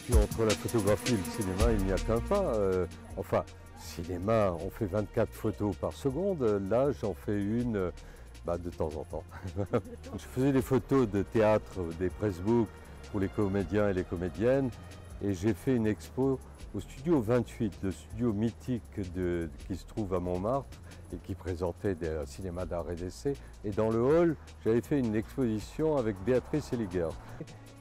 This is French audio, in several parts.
Puis entre la photographie et le cinéma, il n'y a qu'un pas. Enfin, cinéma, on fait 24 photos par seconde. Là, j'en fais une de temps en temps. Je faisais des photos de théâtre, des pressbooks pour les comédiens et les comédiennes. Et j'ai fait une expo au studio 28, le studio mythique qui se trouve à Montmartre et qui présentait un cinéma d'art et d'essai. Et dans le hall, j'avais fait une exposition avec Béatrice Helliger.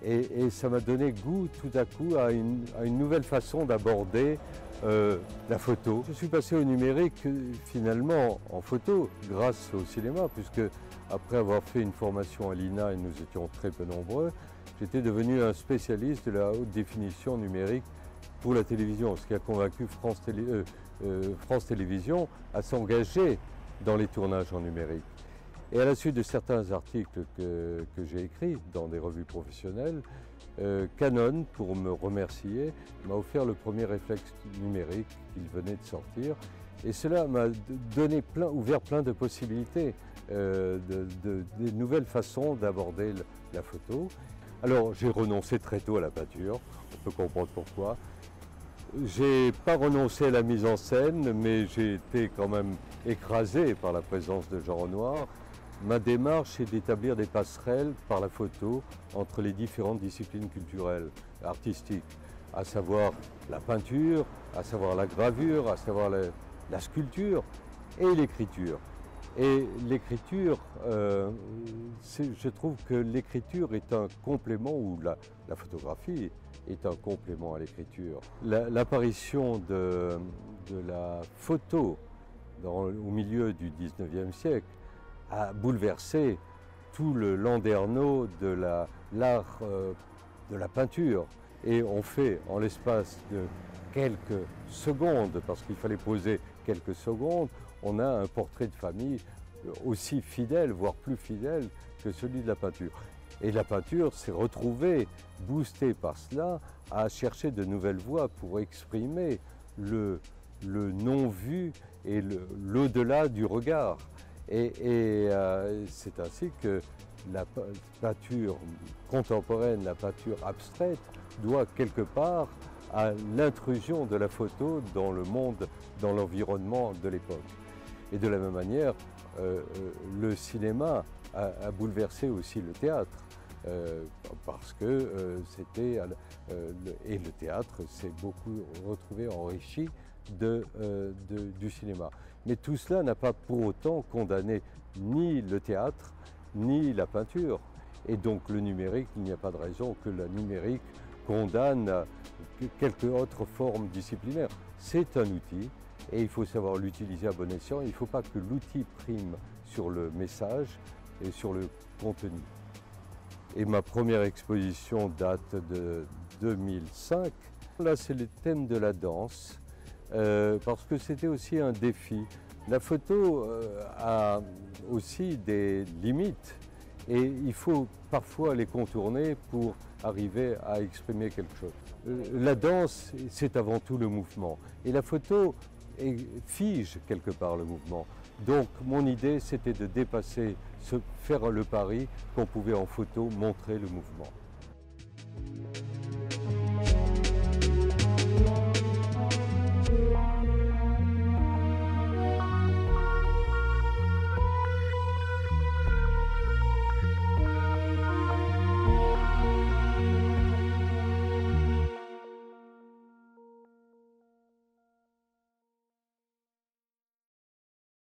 Et ça m'a donné goût tout à coup à une nouvelle façon d'aborder la photo. Je suis passé au numérique finalement en photo grâce au cinéma, puisque après avoir fait une formation à l'INA, et nous étions très peu nombreux, j'étais devenu un spécialiste de la haute définition numérique pour la télévision, ce qui a convaincu France Télévisions à s'engager dans les tournages en numérique. Et à la suite de certains articles que j'ai écrits dans des revues professionnelles, Canon, pour me remercier, m'a offert le premier réflexe numérique qu'il venait de sortir. Et cela m'a ouvert plein de possibilités, des nouvelles façons d'aborder la photo. Alors j'ai renoncé très tôt à la peinture, on peut comprendre pourquoi. J'ai pas renoncé à la mise en scène, mais j'ai été quand même écrasé par la présence de Jean Renoir. Ma démarche est d'établir des passerelles par la photo entre les différentes disciplines culturelles, artistiques, à savoir la peinture, à savoir la gravure, à savoir la sculpture et l'écriture. Et l'écriture, je trouve que l'écriture est un complément, ou la photographie est un complément à l'écriture. L'apparition de la photo au milieu du 19e siècle a bouleversé tout le landerneau de l'art de la peinture. Et on fait, en l'espace de quelques secondes, parce qu'il fallait poser quelques secondes, on a un portrait de famille aussi fidèle, voire plus fidèle que celui de la peinture. Et la peinture s'est retrouvée, boostée par cela, à chercher de nouvelles voies pour exprimer le non-vu et l'au-delà du regard. Et c'est ainsi que la peinture contemporaine, la peinture abstraite, doit quelque part à l'intrusion de la photo dans le monde, dans l'environnement de l'époque. Et de la même manière, le cinéma a bouleversé aussi le théâtre, parce que et le théâtre s'est beaucoup retrouvé enrichi du cinéma. Mais tout cela n'a pas pour autant condamné ni le théâtre, ni la peinture. Et donc le numérique, il n'y a pas de raison que le numérique condamne quelque autre forme disciplinaire. C'est un outil et il faut savoir l'utiliser à bon escient. Il ne faut pas que l'outil prime sur le message et sur le contenu. Et ma première exposition date de 2005. Là, c'est le thème de la danse, parce que c'était aussi un défi. La photo a aussi des limites et il faut parfois les contourner pour arriver à exprimer quelque chose. La danse, c'est avant tout le mouvement et la photo fige quelque part le mouvement. Donc mon idée, c'était de dépasser, faire le pari qu'on pouvait en photo montrer le mouvement.